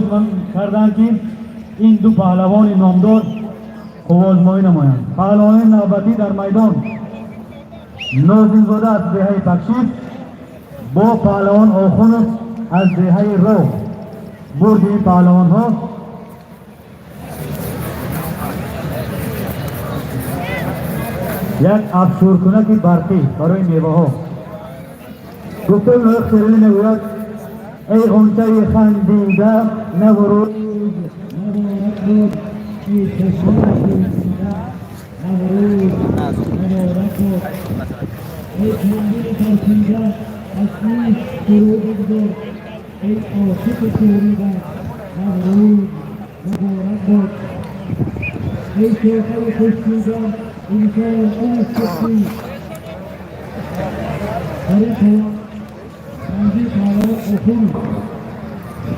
من کردن که این دو پهلوان نامدار خوازمایی نمایند. پهلوان نوبتی در میدان نازین زاده از دهه پکشید با پهلوان آخون از دهه رو برد این پهلوان ها یک افشور کنک برقی برای میوه ها. دکتر نویخ سریلی نگوید ای غنچه خندیده نورود ای چشم خندیده نورود ای خندید ترسیده اصلی سرود بزر ای عاشق سوریده نورود مبارک باد ای شوخر خوشیده انسان عاشقی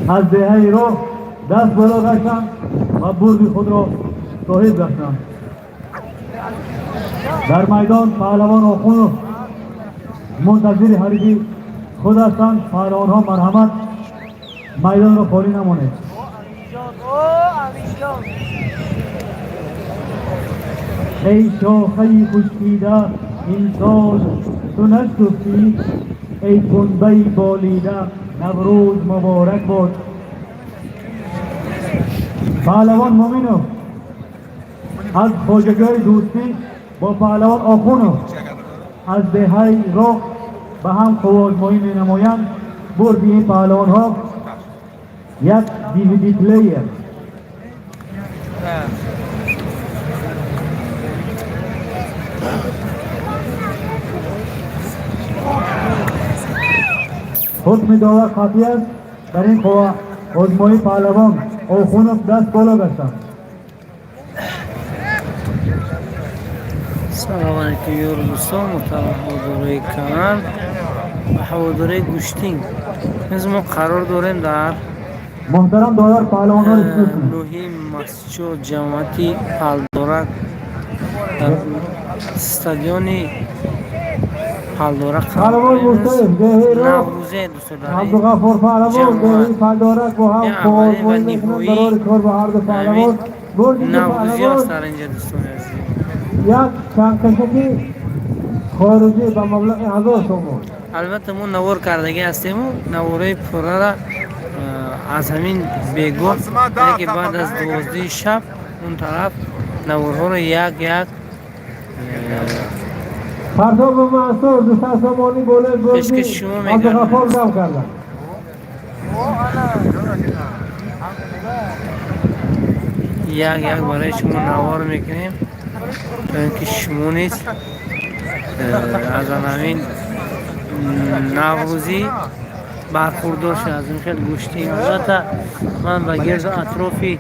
برای از دهه را دست بالا گشتند و برد خود را صاحب گشتند. در میدان پهلوان آخون منتظر حریفی خود هستند. پهلوان ها مرحمت میدان را خالی نمانید. ای شاخه خشکیده انسان تو نشکفتی ای پنبه بالیده نوروز مبارک باد. پهلوان مومینو از خواجگی دوستی با پهلوان آخونو از دهه را به هم خوازمایی می نمایند. برد این پهلوان ها یک دیویدی پلیر حکم داور قطعی است. در این آزمایی پهلوان آخون دست بالا گشتند. سلام علیکم یور دوستان محترم حضوری کانال و حضوری گوشتین. از ما قرار داریم در محترم داور پهلوان ها اسم نوحی مسجد جماعتی پالدورک در استادیونی پالدورک پهلوان مستعد دهه را نوروزه دوستان داریم. عبدالغفور پهلوان دهه پالدورک با هم خوازمایی میکنند. برای کار با هر دو پهلوان بردی که نوروزی پهلوان هست در اینجا دوستان عزیز. یک چند کشکی خارجی به مبلغ 1000 تومان. البته ما نوار کردگی هستیم و نواره پره را از همین بیگو که بعد از 12 شب اون طرف نوارها رو یک پرتاب معصور دوست سامانی بوله بردی عبدالغفور دم کردن. یک برای شما نوار میکنیم تا اینکه شما نیست از همین نوروزی برخوردار شد. از این خیلی گوشتیم. البته من به گرد اطرافی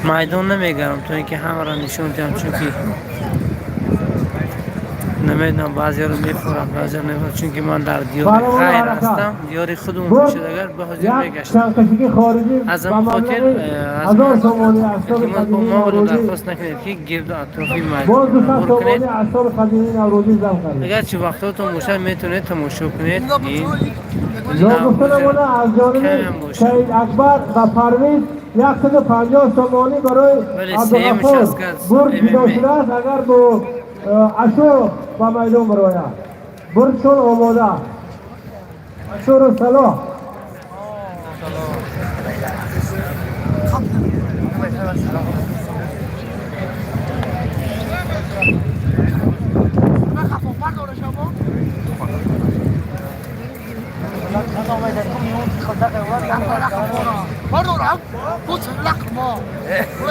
میدان نمیگرم تا اینکه همه را نشون دهم، چون که نمیدونم بعضی رو میفورم بعضی رو نمیفورم، چون که من در دیار خیر هستم، دیار خودمون باشد اگر به حضور میگشتم. از همون خاطر از ما رو درخواست نکنید که گرد اطرافی میدان عبور کنید. اگر چه وقتاتون باشه میتونید تماشا کنید. این نوگفتنمونه از جانب شهید اکبر و پرویز 150 تومانی برای عبدالغفور برد پیدا شده است. اگر با اشور به میدان براید بردشون آماده اشور و صلاح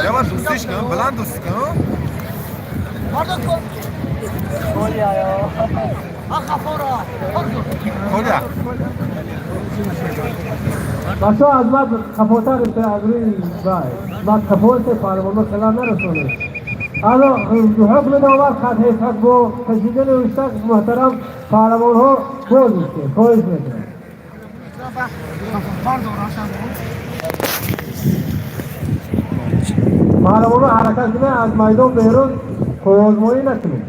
یا من دوستیش کنم بلند دوستی کنم خولیا یا خولیا بچه ها از بعد خفوتر از روی بعد خفوت پهلوان خلا نرسونه. حالا حکم داور خط حفظ با کشیدن وشتک محترم پهلوان ها باز میشه خواهش میکنه. پهلوان ها حرکت کنه از میدان بیرون خوازمایی نکنه.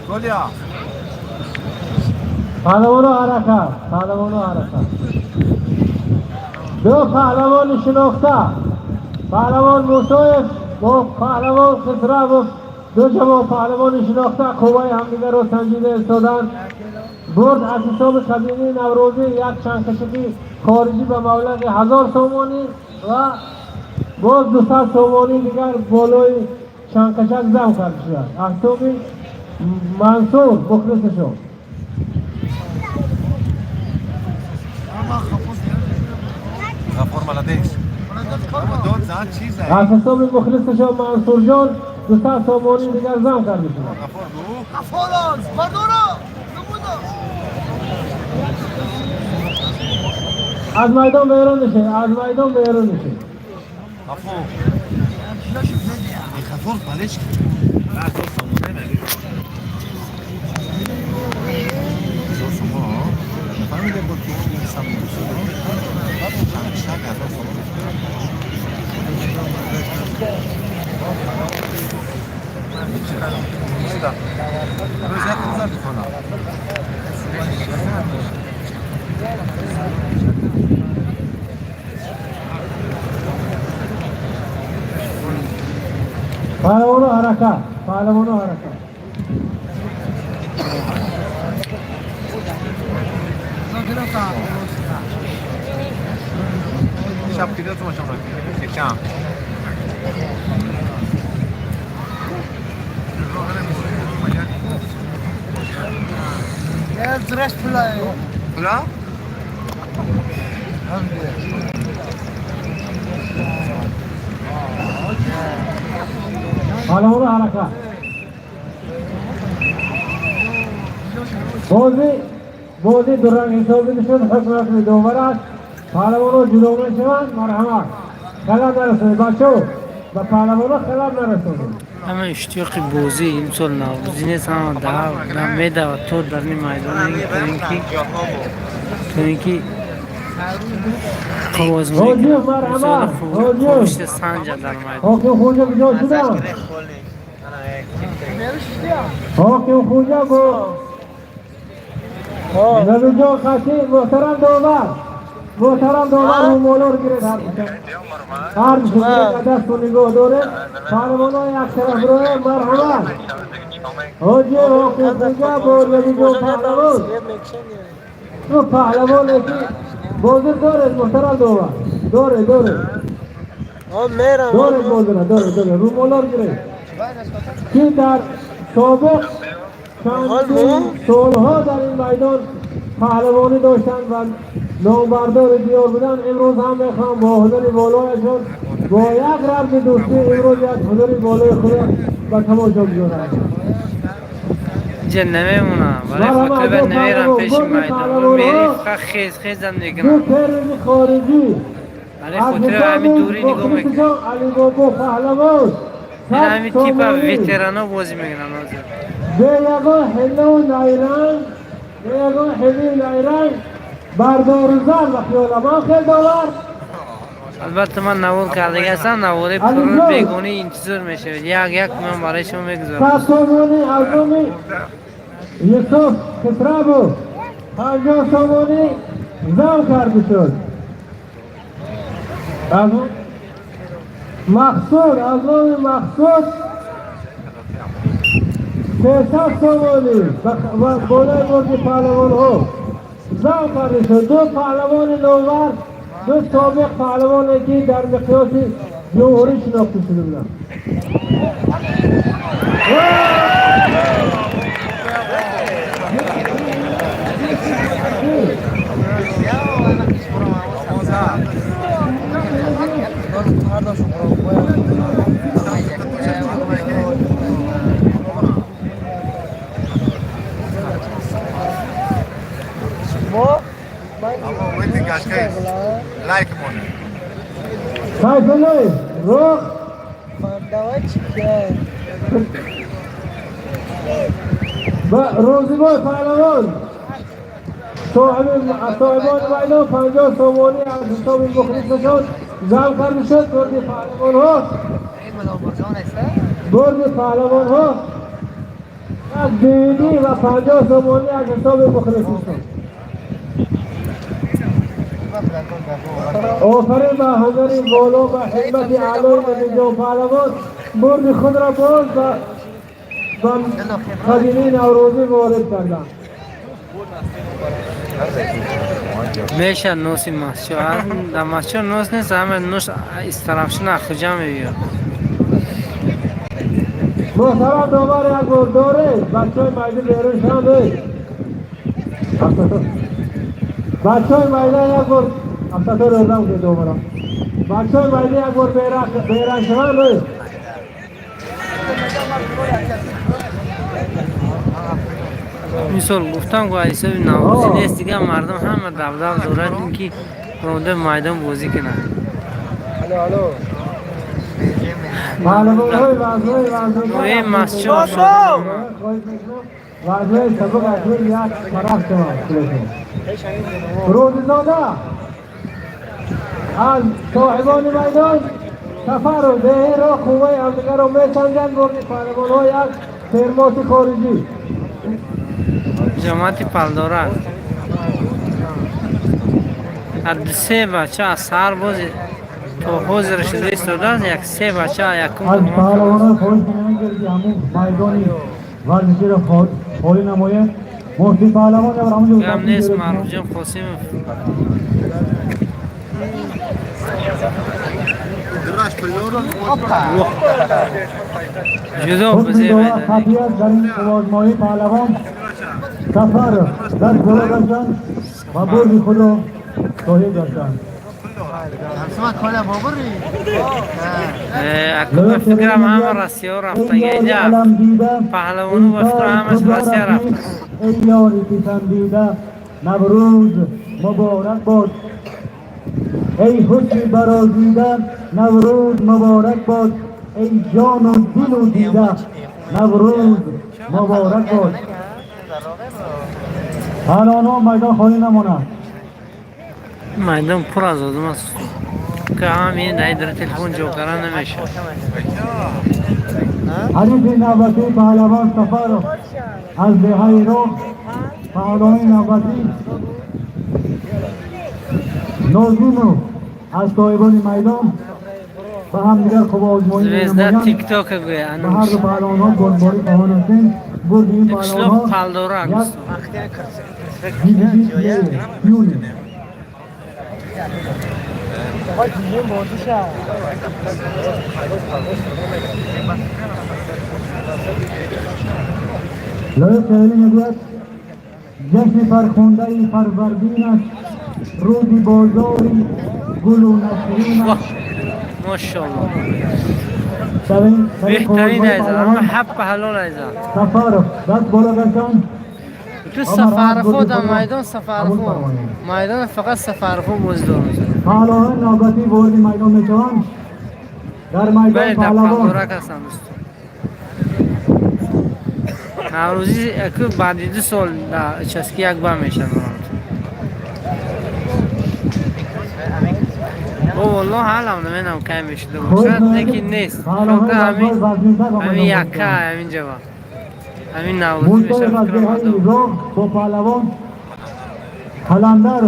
گلیا پهلوان حرکت، پهلوان حرکت. دو پهلوان شناخته، پهلوان موسویف و پهلوان خسرو و دو جوان پهلوان شناخته قوای همدیگر را سنجیده ایستادند. برد از حساب قبیله نوروزی یک چنگکشی خارجی به مبلغ 1000 سومانی و باز 200 سومانی دیگر بالای چنگکشک جمع کرده شد. حساب منصور مخلص شد. غفور ملدیش دو زن چیز ہے از حساب مخلص شد منصور جان 200 سومانی دیگر جمع کرده شد. غفور دو غفوران مردورا از میدان بیرون نشه، از میدان بیرون نشه. غفور غفور بلش غفور سامونه نگیر شما فهمیده بود که این سامونه شد همیشه غفور سامونه روزیت نظر میکنم پهلوان حرکت، پهلوان حرکت. شب پیدا تو ماشم را شام يا زرشت بلا بلا پهلوان حرکت. بازی دو رنگ حسابی شد. حکم رسمی دوباره است. پهلوان را جلو میشوند. مرحمت خلل نرسونید بچه‌ها، به پهلوان را خلل نرسونید. همه اشتیاق بازی این سال نوروزی نیست، هم میده و تو در این میدان تو اینکه قوازمونی که سال خوشت سنج در میدان حاکم خونجا کجا شدن؟ حاکم خونجا گو نبی جا خطی محترم داور رو مولا رو گیرد هر بشه دست رو نگاه داره پهلوان ها یک طرف روی مرحمت حاجی حاکم خونجا با نبی جا پهلوان تو پهلوان ایسی بازر داره محترم داور داره داره رو مولا رو گیرد که در سابق چندین سالها در این میدان پهلوانی داشتند و نامبردار دیار بودند. امروز هم میخوام با حضور بالایشان با یک رمز دوستی امروز یک حضور بالای خود به تماشا بگذارم. اینجا نمیمونم برای خطبه نمیرم پیش میدان میری خیز هم نگرم دو ترمی خارجی برای خطبه همین دوری نگاه میکنم علی بابا پهلوان این همین تیپ ویتران ها بازی میکنم به یگان حله و نیرنگ به یگان حله و نیرنگ بردار و زن و خیال ما خیل داور البته من نوار کرده هستم نواره پرون بیگونی انتظار میشه یک من برای شما میگذارم سامانی ازمی یوسف خسرو 50 سامانی زم کرده شد. مقصود از نام مقصود 300 سامانی و بالای مرد پهلوان ها زم کرده شد. دو پهلوان نوور دو سابق پهلوانی که در مقیاس جمهوری شناخته شده بودند. اما وقتی گشته لایک مونه سایفلی روح روزی بای پهلوان صاحبان میدان 50 سومانی از حساب مخلص شد جمع کرده شد برد پهلوان ها از دینی و 50 سومانی از حساب مخلص شد آفرین به هنر بالا و حکمت اعلای نتیجه و پهلوان برد خود را باز و خزینه نوروزی وارد کردند. میشه نوسی ماسچو در ماسچو نوس نیست همه نوش استرافشون اخجا میبید محترم دامار یک بار داره بچه های میدان بیرون شده بچه های میدان یک بار افتاده روزم که دوبارم بچه های میدان یک بار بیرون شده مثال گفتم که ایسا نوازی نیست دیگه مردم همه دبدب دورد که رونده میدان بازی کنن نوی مسچو شد واجه سبب اجور یک طرف شما روززاده از صاحبان میدان سفر و دهی را خوبه همدیگر رو میسنجند برد پهلوان ها یک ترماس خارجی جماعت پلداره از سه بچه از سر بازی تو حوز رشده ایستاده است یک سه بچه یکم از پهلوان ها خواهش کنند که همون میدانی ورزشی را خالی نماید مفتی پهلوان یا همونجا هم نیست معروف جان قاسم جدا بزه میدن خطیت در این آزمایی پهلوان سفر دست بالا داشتند و بردی خود را صاحب داشتند اکبر فکرم همه رسیه ها رفتن اینجا پهلوانو با فکر همش رسیه رفتن ای یاری پسندیده نوروز مبارک باد ای حسن برازیده نوروز مبارک باد ای جان و دل و دیده نوروز مبارک باد پهلوانا میدان خالی نماند میدان پر از آدم است که همین در تلفن جوکران نمیشه حریف نوبتی پهلوان سفر از دهی رو پهلوان نوبتی نوزینو از صاحبان میدان و هم دیگر خوب آزمایی زویزده تیک تاک گویا و هر دو پهلوان ها گلباری خواهان هستند برد این پهلوان ها پلداره اگست یونی لای خیلی میگوید جشن فرخنده فروردین است روزی بازاری گل و نسرین است ماشاءالله بهترین ایزا همه حب حلال ایزا سفر دست بالا گشتن تو سفر خود میدان سفر خود میدان فقط سفر خود بزدار میزن پهلوان نوبتی وارد میدان میشوند در میدان پهلوان نوروزی که بعد 2 سال در چسکی یک بار میشن او والله حالم نمیدونم که میشده باشد لیکن نیست چون همین یکه همین جواب همین نوروزی میشه فکرم با پهلوان قلندر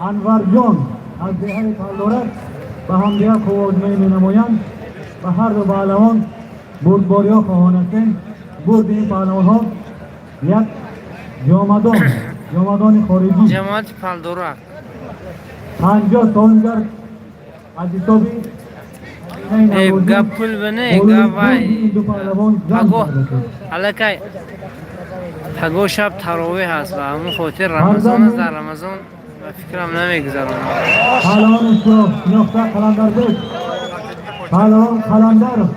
انور جان از دهه پهلورت به هم دیگر خوازمه می نمایند و هر دو پهلوان بردباری ها خواهان هستند برد این پهلوان ها یک جامدان خارجی جماعت پلدورک 50 سالگر از حسابی گپل بنه گوای پگو علکای پگو شب تراویح هست و همون خاطر رمضان است در رمضان فکرم نمیگذارم پهلوان شناخته قلندر بود پهلوان قلندر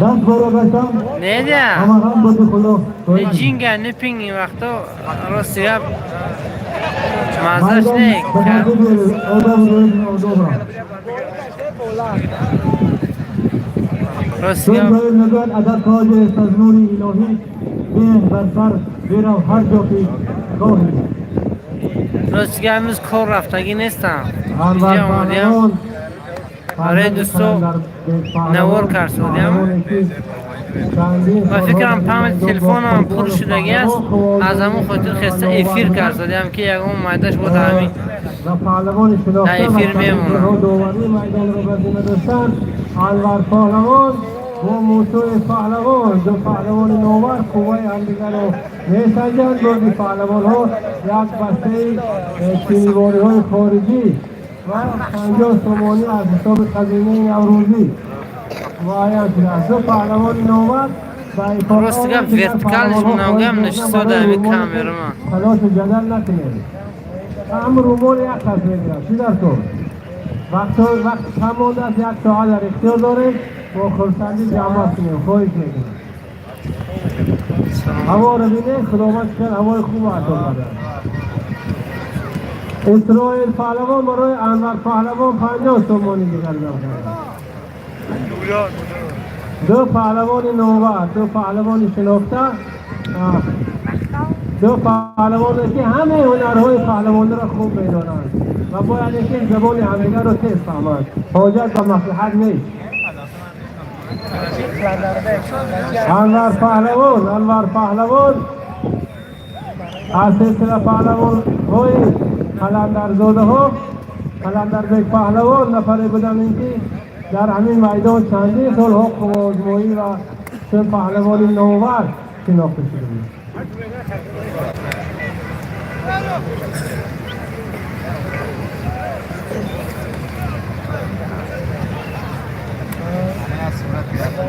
دست برو بستم نه دیا اما هم بودی خدا نه جینگه نه پینگ این وقتا راستی ها مزدش نه راستی ها نگوید اگر تاج است از نوری الهی بیه بر سر بیرو هر جا که خواهی راستی که هنوز کار رفتگی نیستم انور اینجا آمدیم پهلوان برای دوستو نوار کرد سودیم و فکرم پهم تلفنم پر شدگی است از همون خاطر خسته افیر کرد سودیم که یک اون مایدش بود همین در افیر میمونم دواری میدان رو بزینه داشتن انور پهلوان و موسوی پهلوان دو پهلوان نوور قوه همدیگر رو میسنجند بردی پهلوان ها یک بسته چینیواری های خارجی و 50 تومانی از حساب قدیمی نوروزی و یک دو پهلوان نوور راست گفت ورتیکالش مناگم نشسته در همین کامera ما تلاش جدل نکنید هم رومول یک کس میگیرد چی در تو وقت کم مانده است یک ساعت در اختیار دارید با خرسندی جمع کنیم خواهش میکنیم هوا رو بینید خداوند کرد هوای خوب عطا کرده اسرائیل پهلوان برای انور پهلوان 50 تومانی دیگر دارد دو پهلوان نوور دو پهلوان شناخته دو پهلوان که همه هنرهای پهلوانی را خوب میدانند و باید یکی زبان همدیگر رو تیز فهمند حاجت و مصلحت نیست انور پهلوان از سلسله پهلوان های قلندرزاده ها قلندربک پهلوان نفره بودن اینکه در همین میدان چندین سال حق و آزمایی و سه پهلوان نوور شناخته شده بود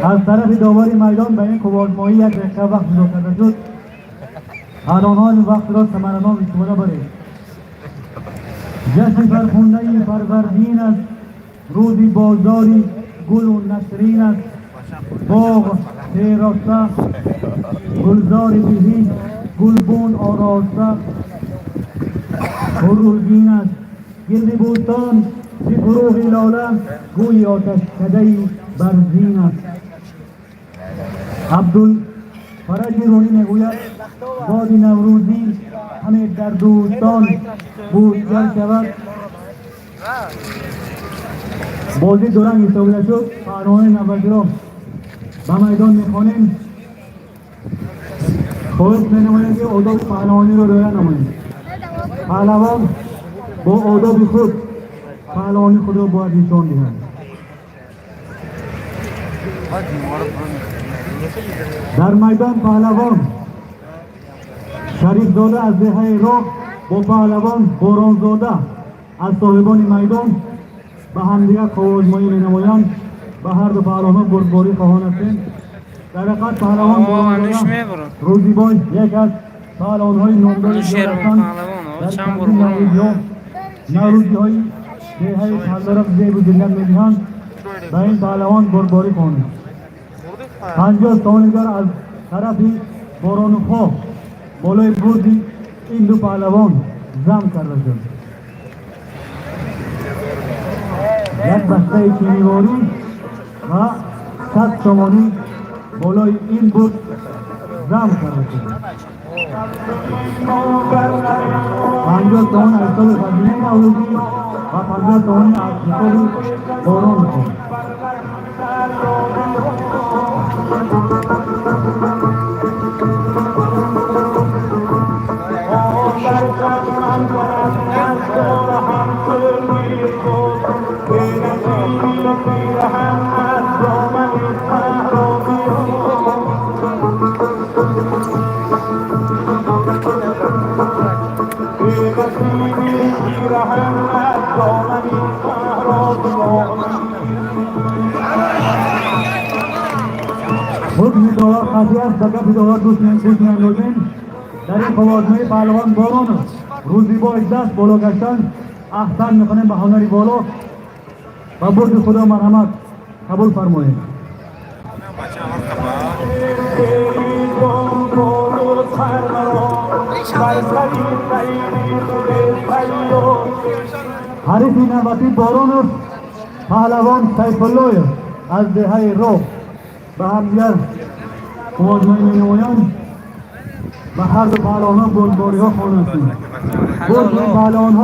از طرف داوری میدان به این کوازمایی یک دقیقه وقت داده شد الان وقت را ثمرناک استفاده برید جشن فرخنده فروردین است روزی بازاری گل و نسرین است باغ پیراسته گلزار بهین گلبون آراسته خروزین است گرد بوستان سی گروه لاله گوی آتش کده برزین است عبدالفرج رونی میگوید باد نوروزی همه در دوستان بوزگر شود بازی دورنگ استفاده شد پهلوان نوبتی را به میدان میخوانیم خواهش مینماییم که آداب پهلوانی را رعایت نماییم پهلوان با آداب خود پهلوانی خود را باید نشان دهد در میدان پهلوان شریف زاده از دهه راه با پهلوان بوران زاده از صاحبان میدان به همدیگر قوازمایی می‌نمایند به هر دو پهلوان بردباری خواهان هستند در حقیقت پهلوان بوران زاده روزیبای یک از پهلوان‌های نامدار هستند در تنظیم نوروزی‌های دهه پهلوان زیب و زینت می‌دهند به این پهلوان بردباری خواهند 50 تومانیگر از طرف بوران خواه بالای بردی این دو پهلوان زم کرده شد یک بسته چینیواری و 100 تومانی بالای این بود زم کرده شد 50 تومان از حساب خزینه نوروزی و 50 تومانی از حساب بوران خواه حکم داور خاصی است بگه داور دوست میاندازیم در این خوازمه پهلوان باران روزی با دست بالا گشتن احسان میکنیم به هنری بالا و برد خدا مرحمت قبول فرمایید حریف نوبتی بارون پهلوان سیفالله از دهه رو به همدیگر مواجهه می‌نمایند و هر دو پهلوان‌ها بردباری‌ها خوانده شدند.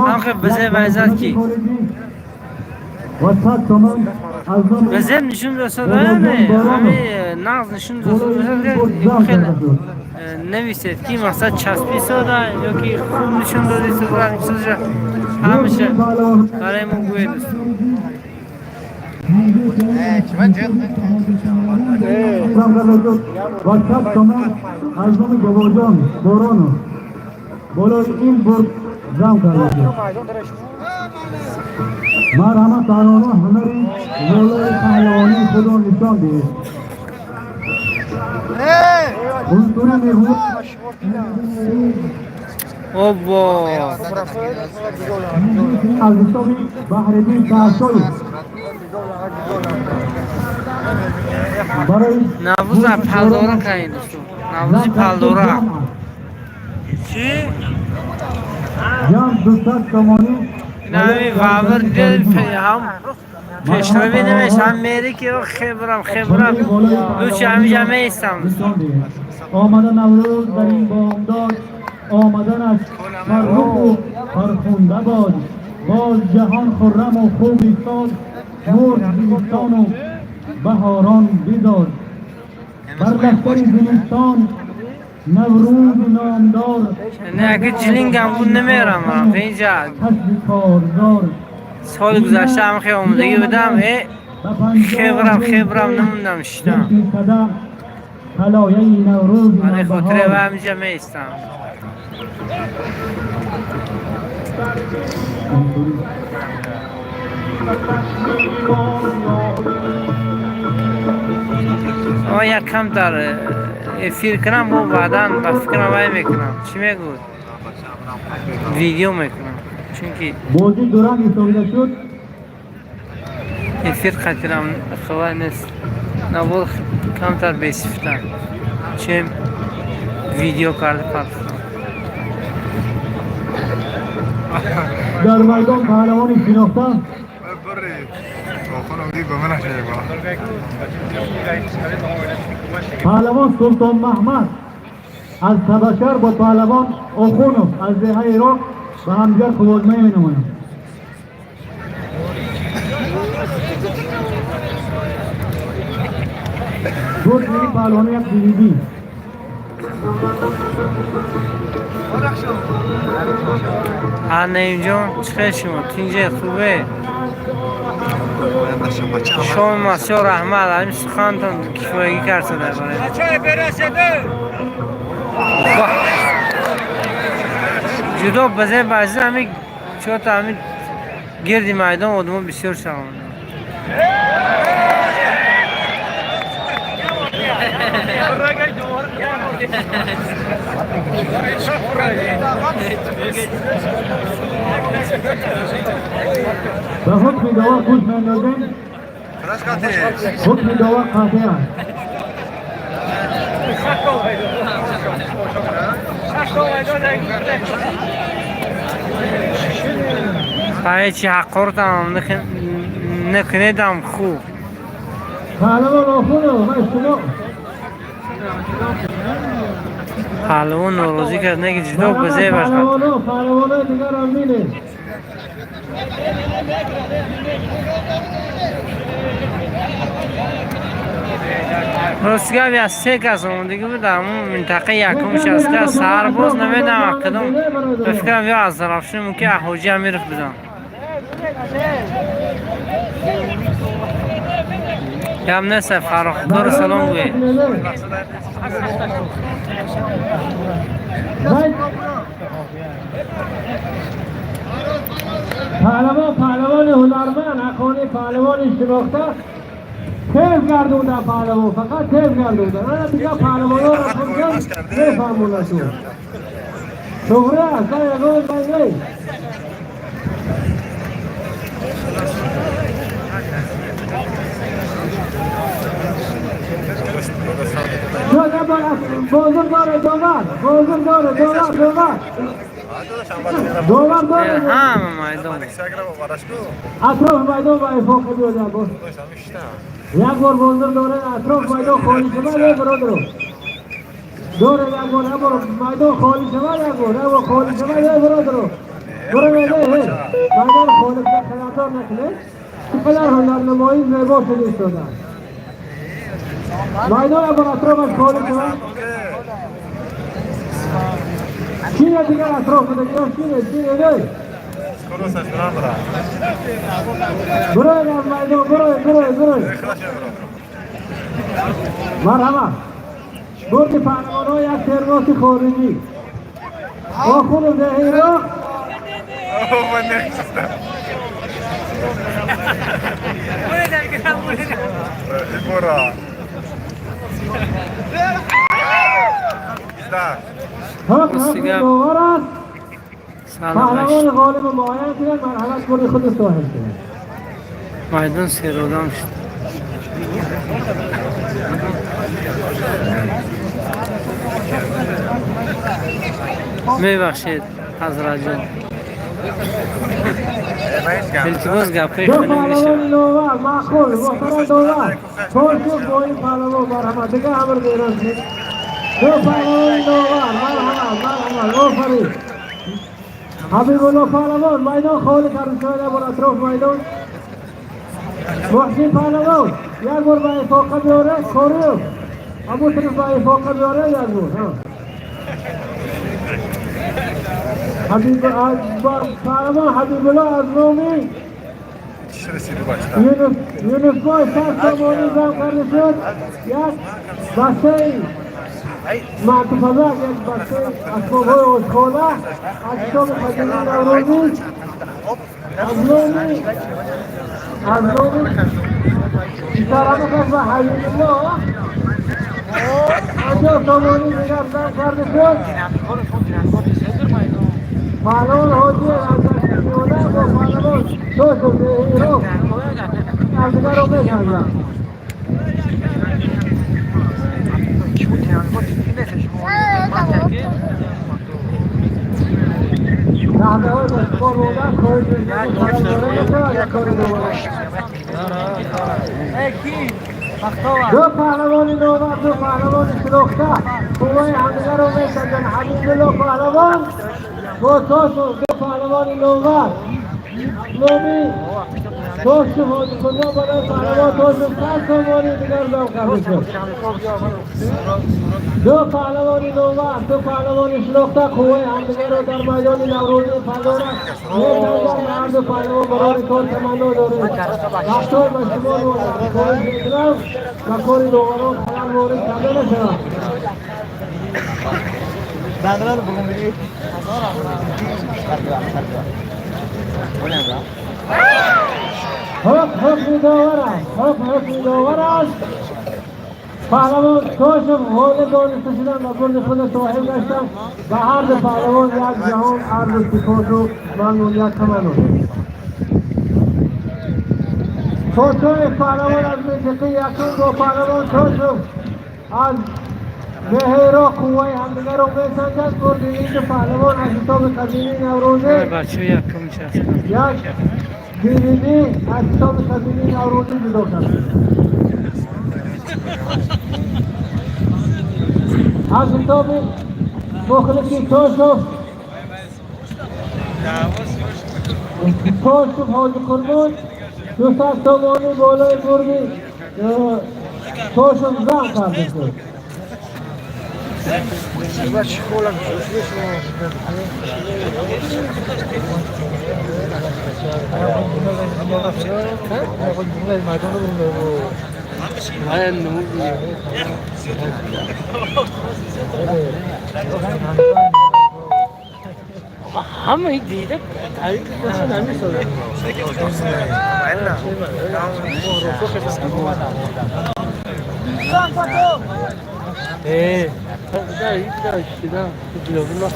هم خب بزه وعزت کی و 100 تومان از نام بزه نشون دستاد همه نغز نشون دستاد خیلی نویسید کی مقصد چسبی ساده یا کی خوب نشون دادی سفرانی سوزه همیشه برای ما گوی دوست و 100 تومان از نام گواجان بارانو بالای این برد جمع کرده شد. ما همه پهلوانا هنری جلوی پهلوانی خود را نشان دهید. اونطوره می‌بود اوبا از حسابی بحردین تحصیل برای نوز پهلوانه کنید دوستو نوزی پهلوانه چی؟ جمع 200 تومانی نمی فاور دل هم پیشروی نمیش هم میری که خبرم دوچه همیشه میستم آمدن نوروز در این بامداد آمدنش فرخ و فرخونده باد باز جهان خرم و خوب ایستاد مرد زمستان و بهاران بیداد بر دفتر زمستان نوروز نامدار نه اگه جلینگ هم بود نمیرم اینجا حسب کارزار سال گذشته هم خیلی آمدگی بدم خبرم نموندم شدم طلایه نوروز برای خاطره و نامبهار همیشه میستم یک کم در افیر کنم و بعدا با فکرم وای میکنم چی میگو؟ ویدیو میکنم چونکه بازی دوران ایستاده شد افیر خطرم خواه نیست نبود کمتر بیسفتن چه ویدیو کرده پرستم در میدان پهلوانی شناخته پهلوان سلطان محمد از تبشر با پهلوان آخونو از دهه عراق و همدیگر خوازمه می‌نمایند. بود این پهلوانی یک دیویدی نیم جان چخیر شما تینجه خوبه شما مسیح رحمت همین سخنتون کفایگی کرده در باره جدا بزه بعضی همین چوت همین گردی میدان آدمان بسیار شما به حکم دوا گوش می‌اندازیم حکم دوا قاطع است برای چی حقارتم نکنیدم خوب پهلوان آخونو من شما پهلوان نوروزی کرد نگه جدا بزه باشد پهلوانا دیگر هم میده رستگاهی از 3 کس اومدگی بود در اون منطقه یکمش از که سهر باز نمیدم کدوم بفکرم یا از رفشن ممکن احوجی هم میرفت بدم هم نسه فراخدار سلام گوی پهلوان هنرمند حقانی پهلوان شناخته تیز گردونده پهلوان فقط تیز گردونده من دیگه پهلوان ها را خودم نفهمونه شد شغره اصلا یکان بگی شده بازار داره دوبار بازار داره دوبار همه مایدان اطراف میدان با افاق بیاد باز یک بار بازار داره اطراف میدان خالی شما برادر دور یک بار میدان خالی شما یک بار خالی شما برادر برو میده میدان خالی خیاطار نکنه چقدر هنرنمایی زیبا شده میدان بر اطرافش خالی شما چینه دیگر اطراف بده چینه ده برو از میدان برو مرحبا برد پهلوان ها یک ترماس خارجی آخون زهی را حکم دوار است پهلوان غالب معاین کنید مرحلت برد خود ساحل کنید مایدان سیرودام شد میبخشید حضرت جان التماس گپی دو کنیم میشه پهلوان نوور معقول محترم دوار توشو با این پهلوان مرحمت دیگه همر بیران شد دو پهلوان نوور مرحمت آفرین حبیب الله پهلوان میدان خالی کرده شده بر اطراف میدان محسن پهلوان یک بار با افاقه بیاره کاریو همون طرف با افاقه بیاره یک بار حبیب پهلوان حبیب الله از نومی یونس بای سر سامانی زم کرده شد یک بسته معتفضه یک بسته اسبابهای آشخانه از کتاب قدیمی نوروزی از نومی سرمه کس به حبیب الله آنجا سامانی دیگر زم کرده شد پهلوان حاجی از دستیونه با پهلوان دو شده ایرو از دیگر رو بکنم نحوه های بسیار بودن خواهی دو پهلوانی نوبر دو پهلوانی شلوخته قوای همدیگر رو میسنجن حبیب الله پهلوان با دو پهلوانی نوبر نومی توشت حاجی کنیا برای پهلوان توشت سر سامانی دیگر دام کرده شد دو پهلوانی نوبر دو پهلوانی شلوخته قوای همدیگر رو در میدان نوروزی پنداره میسنجن هر دو پهلوان برای کار تمنا داره رفتار به شما کاری میکنم و کاری دوباران خلال مورد کرده نشد بندر رو بگم بگید حکم داور است پهلوان توشم حول دانسته شدن و برد خود صاحب گشتن و هر دو پهلوان یک جهان عرض سکوت و ممنونیت تمنون توشم پهلوان از منطقه یکم دو پهلوان توشم از مهیرا قوای همدیگر رو میسنجد برد این دو پهلوان از حساب قدیمی نوروزه بچه یکم شد یک دیویدی از حساب قدیمی نوروزی جدا کرد از حساب مخلصی توشف حاجی قربون 200 تومانی بالای بردی توشف زن کرده شد همه دیده تعریف کنشون همین ساده ده این داشتی ده بیابون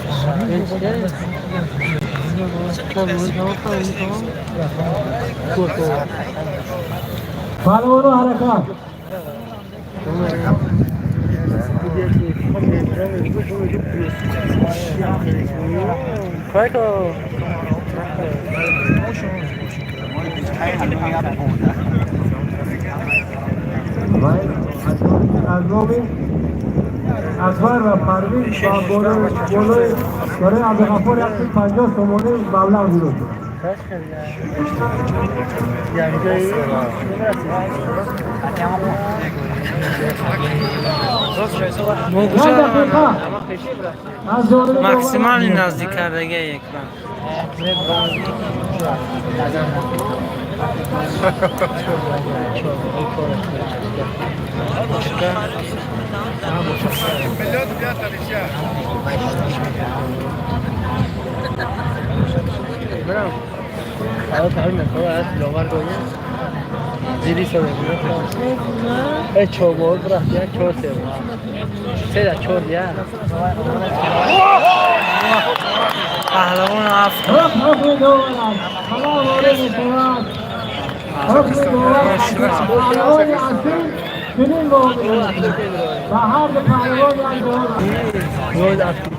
پهلوانو حرکات از نامی اکبر و پرویز و بالای برای عبدالغفار 150 تومانی مبلغ بیرون شد. ماکسیمال نزدیک کردگی یک پهلوان هفت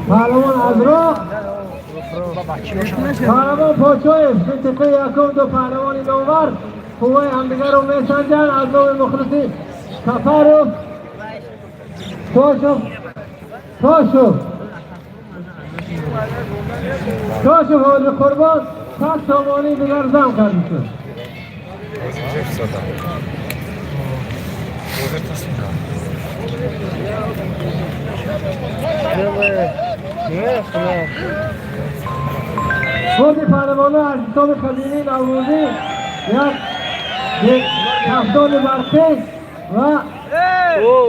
پهلوان از راه پهلوان پاچوی منطقه یکم دو پهلوان نوور قوه همدیگر رو میسنجن از نوع مخلصی سفر تاشو حال قربان 100 تومانی دیگر زم کرده شد. خود پهلوانا از حساب خزینه نوروزی یک کفدان برقی و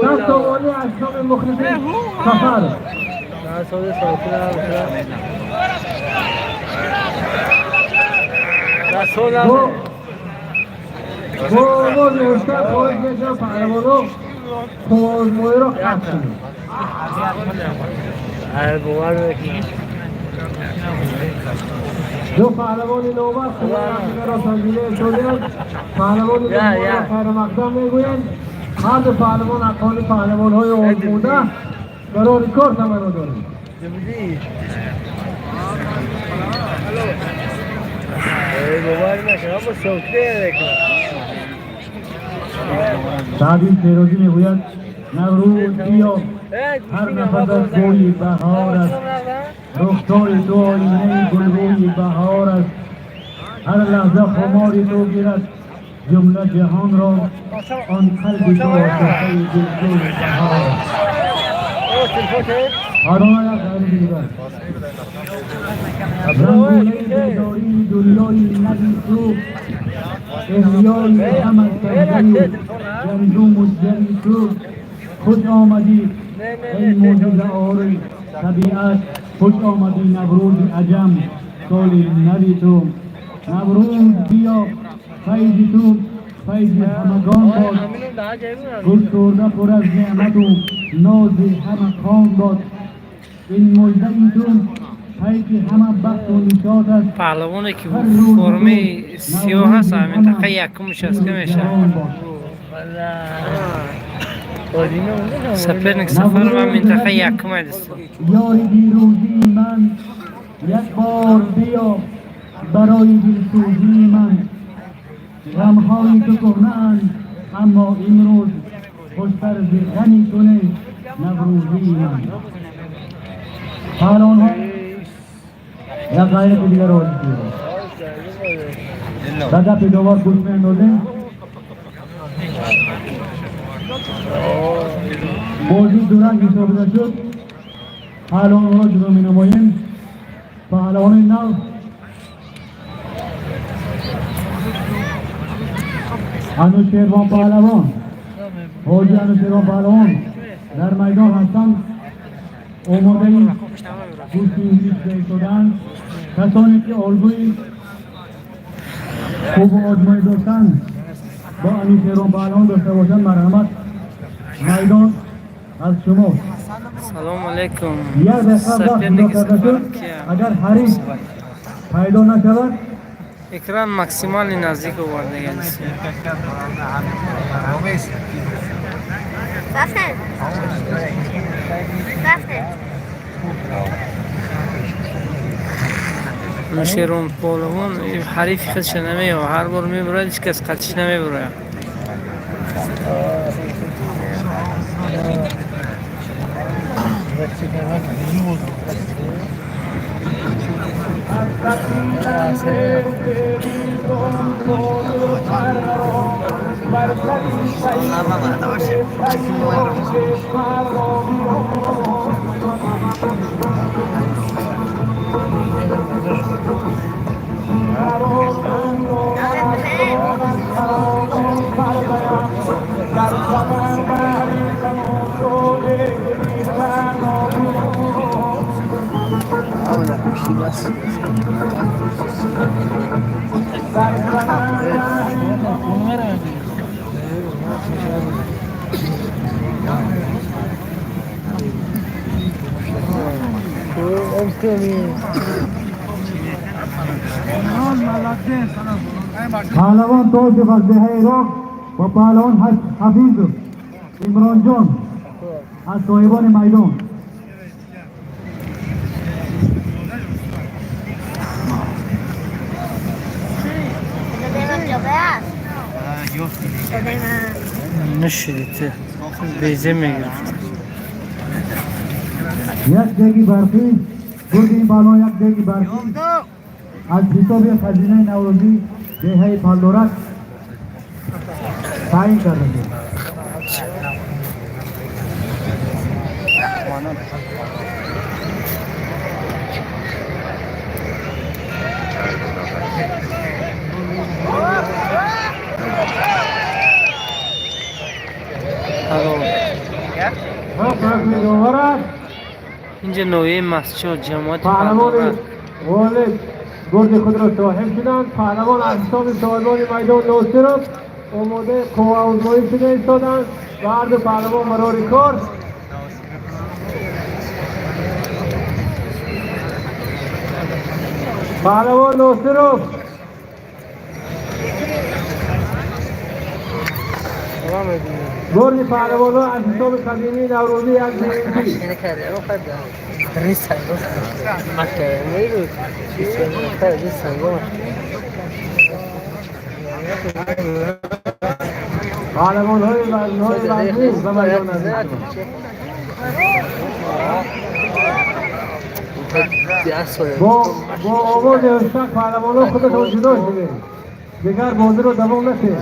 100 تومانی از حساب مخلصی سفر. با نوشتر خواهد میشه پهلوانو خوزموی رو خط کنید. دو پهلوان نوبت خواه همدیگر را تنظیمه شدید. پهلوان نوبت را خیر مقدم میگویند. هر دو پهلوان اقالی پهلوان های آزموده برای کار تمنا دارید. تعدیل فیروزی میگوید نوروز بیا هر نفست گوی بهار است رخسار تو آینه گلگوی بهار است هر لحظه خمار تو گیرد جمله جهان را آن قلب تو آسفه دلجوی بهار است آرام یک خیلی بیدار رنگونه بیداری دنیای نبی تو احیای همه سبزی جنجوم و جنی تو خوش آمدی ای موجود آری طبیعت خوش آمدی نوروز عجم سال نبی تو نوروز بیا فیض تو فیض همگان باد گل سرده پر از نعمت و ناز همه خان باد این مجده ای تو که همه بخت و نشاط است پهلوانی که فرمی سیاه هست منطقه یکمش است که میشه سپرنک سفر و منطقه یکم است یاری دیروزی من یک بار بیا برای دلسوزی من غمهای تو کهنه‌اند اما امروز خوشتر ز غمی کنه نوروزی من پهلوان ها یک غیرت دیگر رو دادا پی دوبار گوش می اندازیم بازی دوران حساب شد پهلوان را جلو می نماییم پهلوان نو انوشیروان پهلوان حاجی انوشیروان پهلوان در میدان هستند آماده گوشی شدن کسانی که الگوی خوب و آزمایی داشتن با انوشیروان پهلوان داشته باشند مرحمت میدان از شما سلام علیکم یک دقیقه سپرنک سفر اگر حریص پیدا نشود اکران مکسیمال نزدیک آورده است رفتن نوشیروان پولوان حریف خودش نمیه و هر بار میبره هیچ کس قدش نمیبره. پهلوان توجه از دهه عراق و پهلوان حفیظ عمران جان از صاحبان میدان. نشدید بیزه میگرفت. یک دیگی برفی گرد این بالا یک دیگی برفی از حساب خزینه نوروزی دهه پالدورک تعیین کرده. اینجا نوعی مسجد جماعت پهلوان والد گرد خود را صاحب شدند. پهلوان از حساب صاحبان میدان نوسترم آماده قوه آزمایی شده ایستادند و هر دو پهلوان برای کار. پهلوان نوسترم گرد پهلوان ها از حساب قدیمی نوروزی یک دیگی پهلوان های وزنی و میدان با آواز اشتاق پهلوان ها خودتان جدا شده دیگر بازی رو دوام نشه.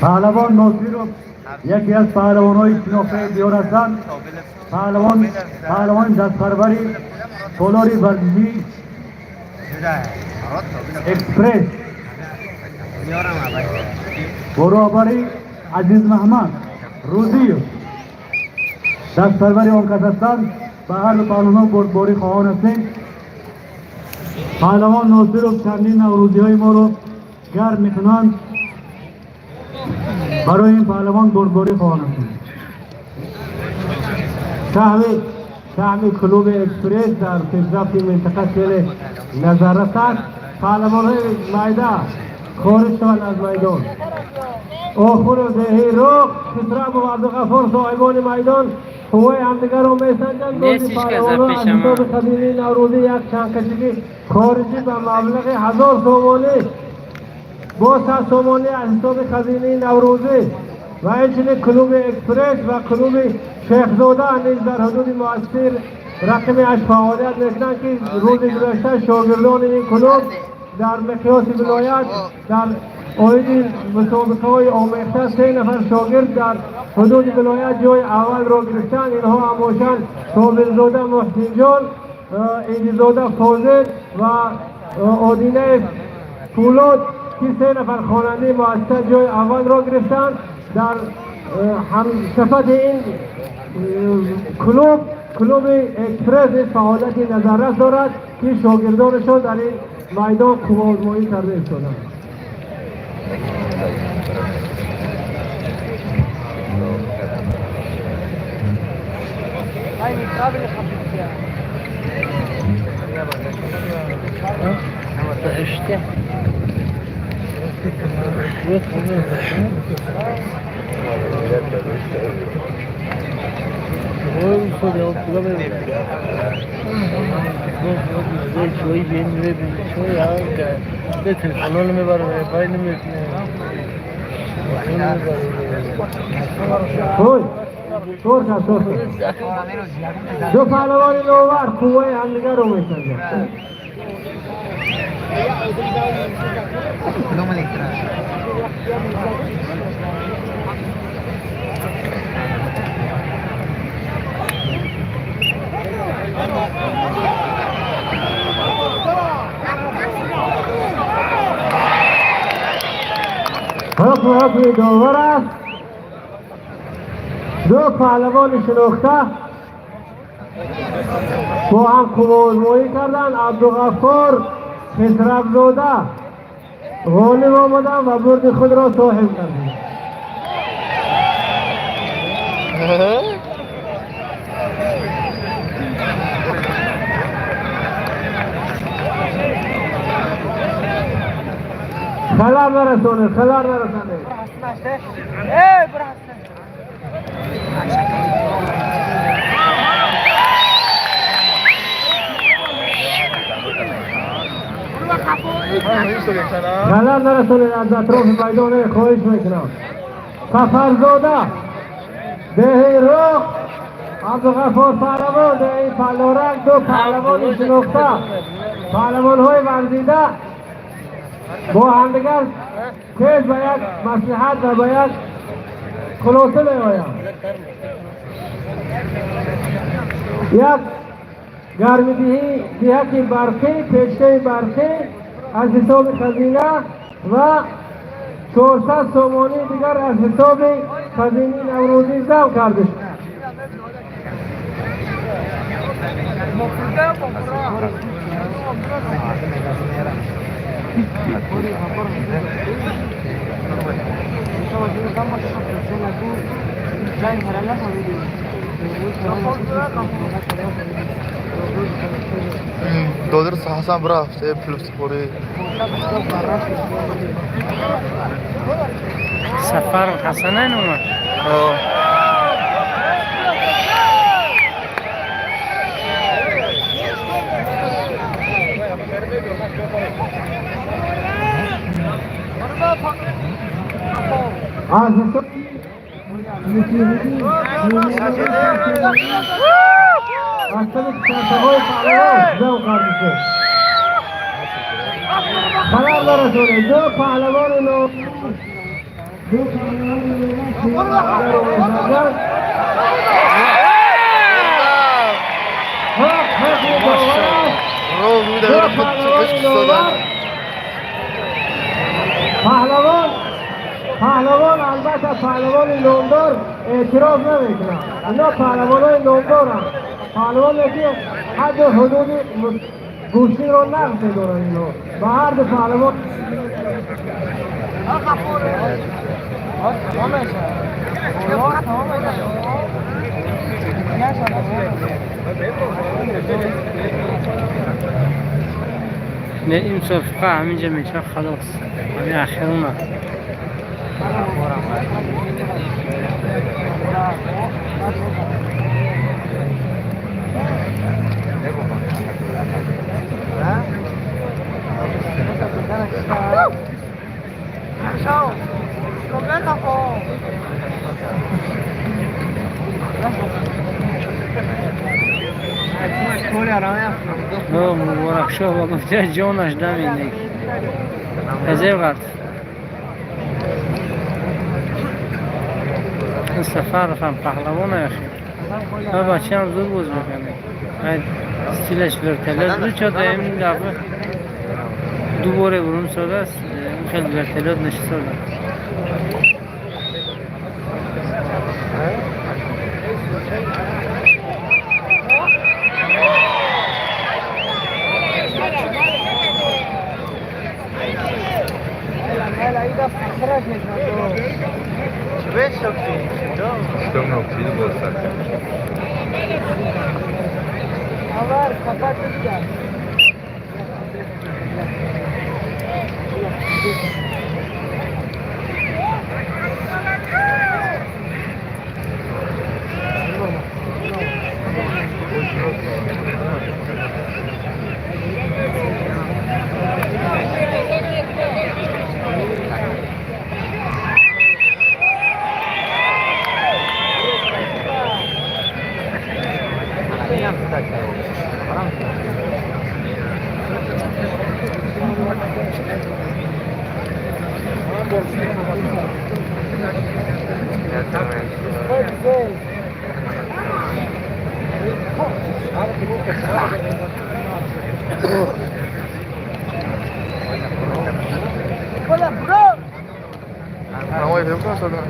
پهلوان ناصرov یکی از پهلوان‌های شناخته دیار هستند. پهلوان دستپروری تالاری ورزشی اکسپرس برابری عزیز محمد روزی دستپروری آن کس هستند. به هر پهلوان بردباری خواهان هستند. پهلوان ناصرov چندین نوروزی‌های ما رو گرم میکنند. برای این پهلوان بردباری خواهان هستند. شهمی کلوب اکسپرس در پیشرفت منطقه شهر نظارت است. پهلوان های میده خارج شوند از میدان. آخر و دهی روک خسرو و عبدالغفار صاحبان میدان قوه همدیگر را میسنجند. دوزی پهلوان ها از حساب قدیمی نوروزی یک چنکشگی خارجی به مبلغ 1000 سومانی با 100 سومانی از حساب قدیمی نوروزی و همچنین کلوب اکسپرس و کلوب شیخزاده نیز در حدود مؤثر رقم 8 فعالیت میکنند که روز گذشته شاگردان این کلوب در مقیاس ولایت در آیین مسابقه های آمیخته 3 نفر شاگرد در حدود ولایت جای اول را گرفتند. اینها هماشن صابرزاده محسن جان، ایدیزاده فاضل و آدینه پولاد که 3 نفر خواننده مؤثر جای اول را گرفتند. در هم صفت این کلوب اکسپرس فعالیت نظارت دارد که شاگردانشان در این میدان کوازمایی کرده شدند. دو پهلوان نوور قوه همدیگر رو می‌سنجند. حکم داور است. دو پهلوان شناخته با هم کوازمایی کردن. عبدالغفار خسروزاده غالب آمدن و برد خود را صاحب کردند. خلال نرسونه. خلال نرسونه از اطراف میدان خواهش میکنم. سفرزاده دهی رخ عبدالغفار پهلوان دهی پلورک دو پهلوان شناخته پهلوان های ورزیده با همدیگر تیز به یک مصلحت و به یک خلاصه میآیند. یک گرمیدهی جهت برقی پیشته برقی از حساب خزینه و 400 سومانی دیگر از حساب خزینه نوروزی جمع کرده شد. دادر Hasan bırak Philips sporu. سفر حسنین اومد. خلال برسونه دو پهلوان نو پهلوان البته پهلوان نامدار اعتراض نمیکنه. اینا پهلوان های نامدار هم پهلوان که حد و حدود گوشتی رو نقصه دارن. اینا و هر دو پهلوان نه این صفقه همینجا میشه خلاص. همین اخیرونه نه مبارک شو با گفته جانش دمینه ازه وقت این سفر رفتم پهلوان اخیر ما بچه هم زود بوز میکنه استیلش ورتلت بود چه دا این دفعه دو باره برون ساده است خیلی ورتلت نشسته نمای فیلم کنم شدن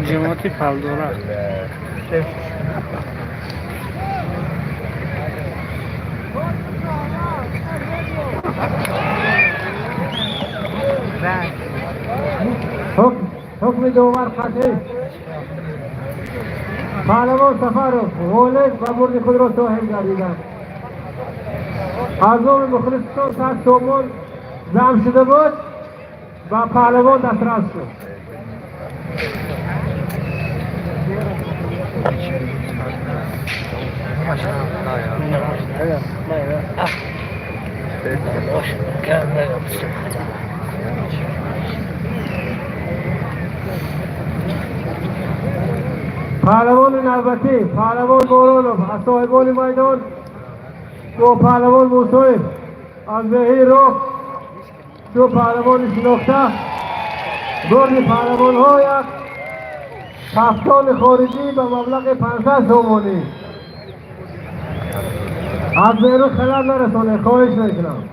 جماعتی پلدوره حکم دوبار قطعی پهلوان سفرов غالب و برد خود را صاحب گردیدند. اعضای مخلصان تحت سامان جمع شده بود و پهلوان دسترس شد. پهلوان نوبتی پهلوان بارانوف از صاحبان میدان دو پهلوان موسوی از بهی رخ دو پهلوان شناخته برد پهلوان ها یک کفتان خارجی به مبلغ 500 تومانی از بیرون خلال نرسانه خواهش میکنم.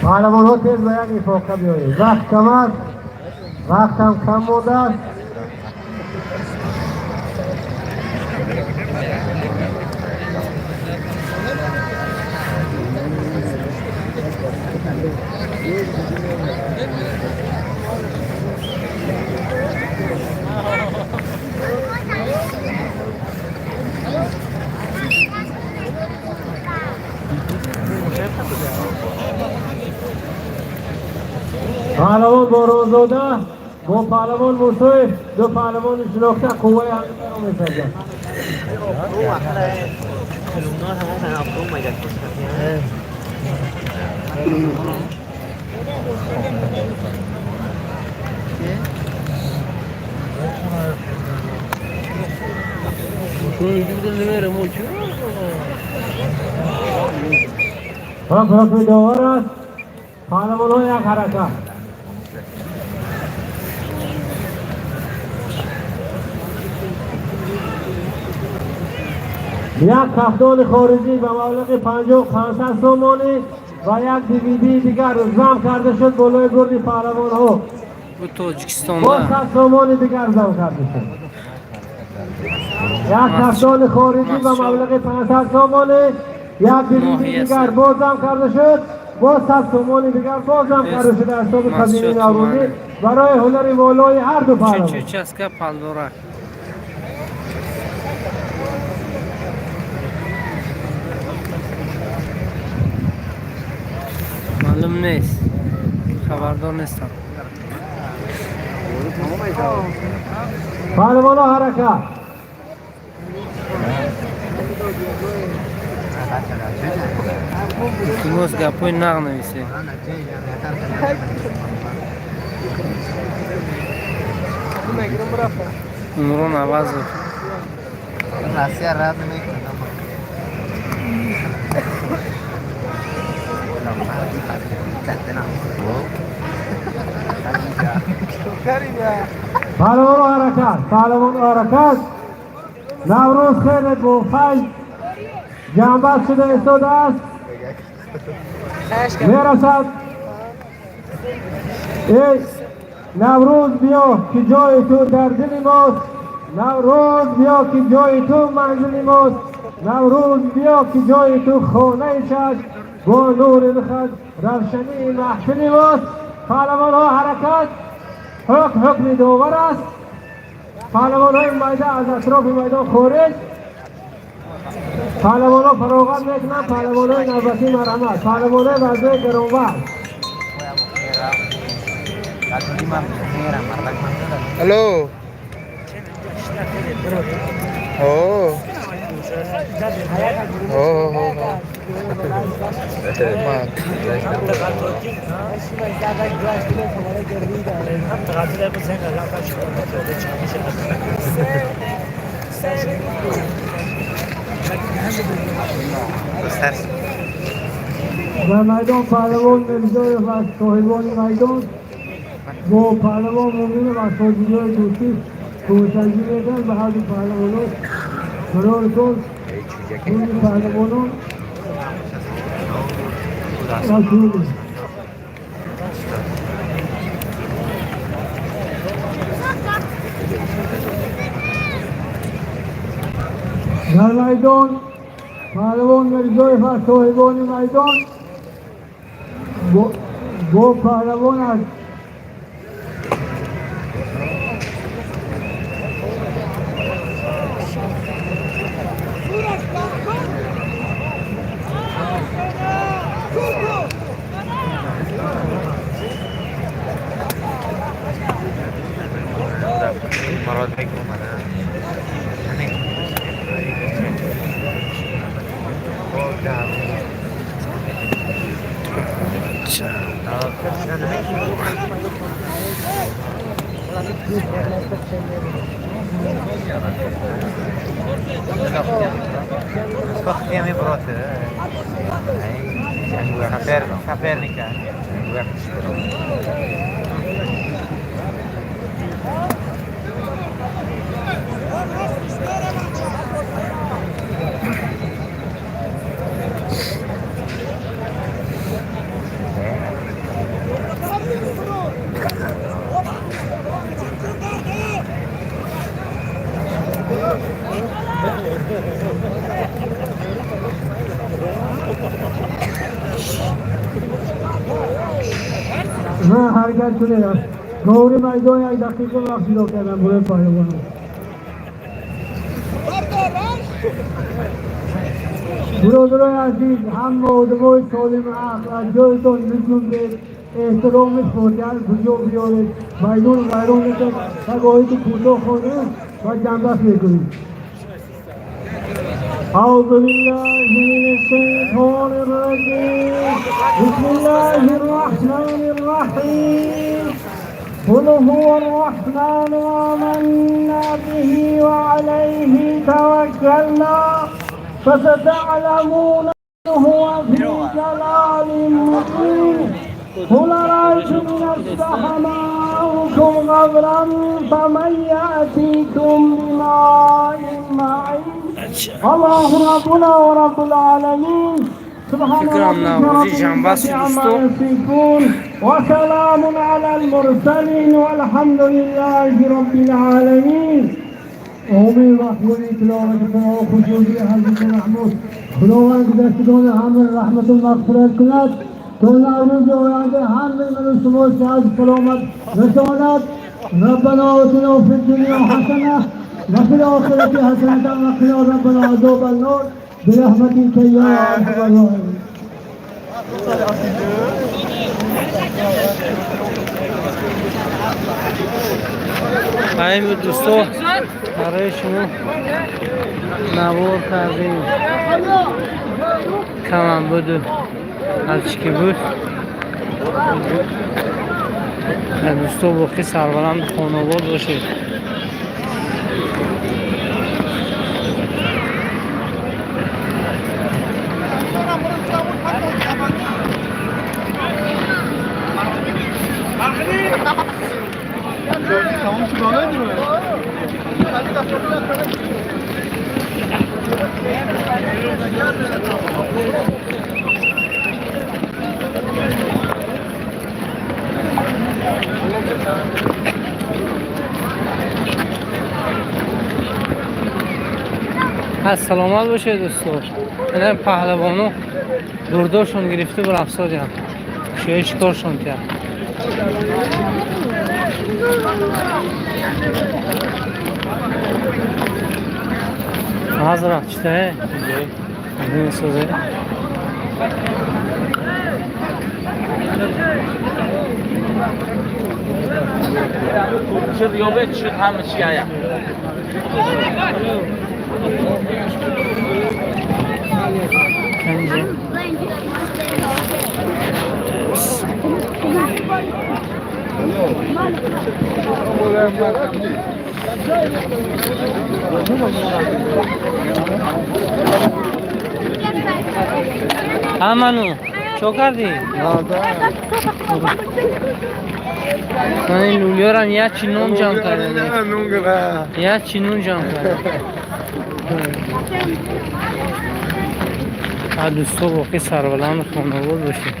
پهلوان ها تیز به یک افاقه بیایید. وقت کم است، وقت هم کم مانده است. پهلوان بارانزاده با پهلوان موسوی دو پهلوان شناخته قوه همدیگر را می‌سازند. حکم داور است. پهلوان ها یک حرکت. یک کفتان خارجی به مبلغ 500 تومانی و یک دیویدی دیگر زم کرده شد بالای برد پهلوان ها. bu Tojikistonda با 100 تومانی دیگر زم کرده شد. یک کفتان خارجی به مبلغ 500 تومانی یک دیویدی دیگر باز زم کرده شد با 100 تومانی دیگر باز زم کرده شد. از حساب خزینه نوروزی برای هنر والای هر دو پهلوان. Чечевская палдора. معلوم نیست، خبردار نیستم. پهلوان ها حرکت. iltimos gapoy naq navise. Umron Avazov. Rossiya rad nمیکنه. پهلوان حرکت، پهلوان حرکت. نوروز خیلی با فیض جنبت شده ایستاده است. میرسد ای نوروز بیا که جای تو در دل ماست. نوروز بیا که جای تو منزل ماست. نوروز بیا که جای تو خانه شد با نور بخد روشنی محفل ماست. پهلوان ها حرکت. حکم داور است. پهلوان های میدان از اطراف میدان خارج. پهلوان ها فراغت میکنند. پهلوان های نوبتی مرحمت. پهلوان های وضعی گرانبر. الو اوه اوه در میدان پهلوان مرزای و صاحبان میدان با پهلوان مومن و سازی‌های دوستی کوشنگی میکنند به هر دو پهلوانان قرار کن روی پهلوانان رسول در میدان پهلوان مرزای و صاحبان میدان با پهلوان است. Seperti yang berota. Yang gue kaper nikah. Gue نه حرکت شده است. گوری میدان یک دقیقه وقت جدا کردن برای پهلوانان. برادران عزیز، هم آدمای سالم عقل از جایتان میتونم به احترام فوتیان بجا بیارید. میدان و بیرون نکرد تقاید کوتاه خانه و جنبت میکنید. أعوذ بالله من الشيطان الرجيم. بسم الله الرحمن الرحيم. قل هو الرحمن آمنا به وعليه توكلنا فستعلمون هو في ضلال مبين. قل أرأيتم إن أصبح ماؤكم غورا فمن يأتيكم بماء معين. الله ربنا ورب العالمين. سبحان ربك رب العزة عما يصفون وسلام على المرسلين والحمد لله رب العالمين. امید مقبول تلاوت و خصوصی حضرت محمود خداوند دستگان همه رحمت و مغفرت کند تا نوروز آینده همه من شما صحت سلامت رساند. ربنا آتنا فی الدنیا حسنه وفي الآخرة حسنة وقنا ربنا عذاب النار برحمتك يا أرحم الراحمين. این بود دوستو برای شما نوار کردیم کمم بود از چی که بود دوستو باقی سربلند خانواد باشید. سلامت باشه دوستو. این پهلوانو درداشون گرفته بر افسادی هم شیش کارشون کرد. حضرت چطه؟ این سوزه چه ریابه چه همه چی آیا کنجه منو چو کردی؟ من این لولیو رو یه چی نون جام کرده یه چی نون جام کرده دوستو باقی سربلند خانواد باشید.